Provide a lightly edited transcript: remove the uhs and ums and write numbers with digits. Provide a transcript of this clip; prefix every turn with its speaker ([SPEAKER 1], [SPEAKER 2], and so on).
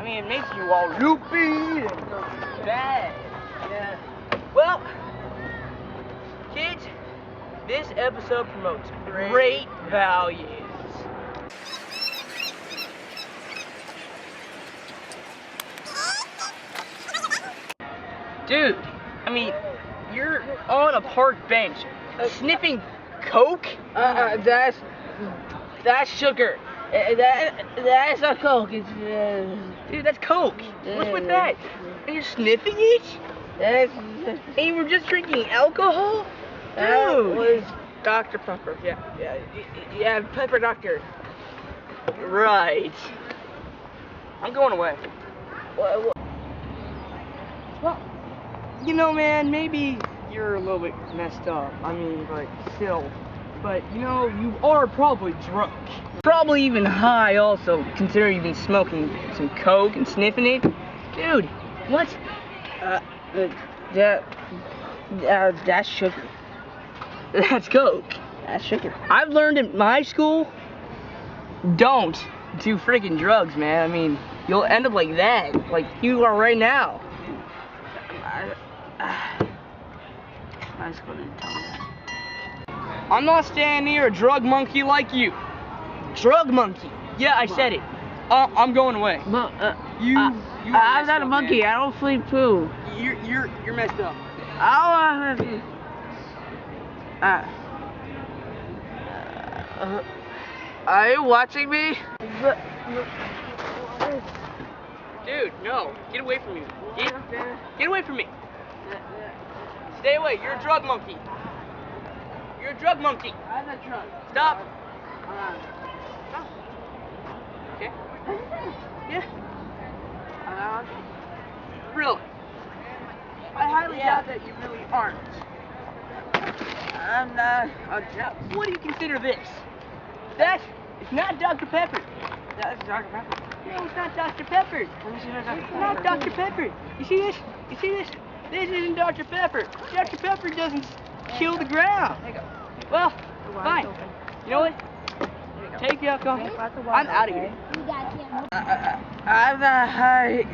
[SPEAKER 1] I mean, it makes you all loopy and bad. Yeah. Well, kids, this episode promotes great values. Dude, I mean, you're on a park bench sniffing coke?
[SPEAKER 2] That's sugar. That's not Coke. It's
[SPEAKER 1] Dude, that's coke. What's with that? And you're sniffing it?
[SPEAKER 2] that's
[SPEAKER 1] And you were just drinking alcohol?
[SPEAKER 2] that
[SPEAKER 1] Dude.
[SPEAKER 2] was Dr. Pepper. Yeah, Pepper Doctor.
[SPEAKER 1] Right. I'm going away.
[SPEAKER 2] Well,
[SPEAKER 1] Well, you know, man, maybe you're a little bit messed up. I mean, like, still. But, you know, you are probably drunk. Probably even high also, considering you've been smoking some coke and sniffing it. Dude, what?
[SPEAKER 2] that's sugar.
[SPEAKER 1] That's coke.
[SPEAKER 2] That's sugar.
[SPEAKER 1] I've learned at my school, don't do freaking drugs, man. I mean, you'll end up like that, like you are right now.
[SPEAKER 2] My school didn't tell me that.
[SPEAKER 1] I'm not standing near a drug monkey like you. Drug monkey. Yeah, I said it. I'm going away.
[SPEAKER 2] But,
[SPEAKER 1] You are
[SPEAKER 2] I'm
[SPEAKER 1] messed
[SPEAKER 2] not a
[SPEAKER 1] up,
[SPEAKER 2] monkey.
[SPEAKER 1] man.
[SPEAKER 2] I don't sleep poo.
[SPEAKER 1] You're messed up.
[SPEAKER 2] Are you watching me?
[SPEAKER 1] Dude, no. Get away from me. Get away from me. Stay away. You're a drug monkey. You're a drug monkey.
[SPEAKER 2] I'm not drunk.
[SPEAKER 1] Stop. Okay. Yeah. Really? I highly doubt that you really aren't.
[SPEAKER 2] I'm not a drunk.
[SPEAKER 1] What do you consider this? That is not Dr. Pepper.
[SPEAKER 2] That's Dr. Pepper.
[SPEAKER 1] No, it's not Dr. Pepper.
[SPEAKER 2] Let me see my Dr.
[SPEAKER 1] It's
[SPEAKER 2] Pepper.
[SPEAKER 1] not Dr. Pepper. You see this? You see this? This isn't Dr. Pepper. Dr. Pepper doesn't kill the ground.
[SPEAKER 2] There you go.
[SPEAKER 1] Well,
[SPEAKER 2] The water's
[SPEAKER 1] fine.
[SPEAKER 2] open.
[SPEAKER 1] You know what?
[SPEAKER 2] There you go.
[SPEAKER 1] Take the alcohol.
[SPEAKER 2] Glass of water,
[SPEAKER 1] I'm out of here.
[SPEAKER 2] I'm not high.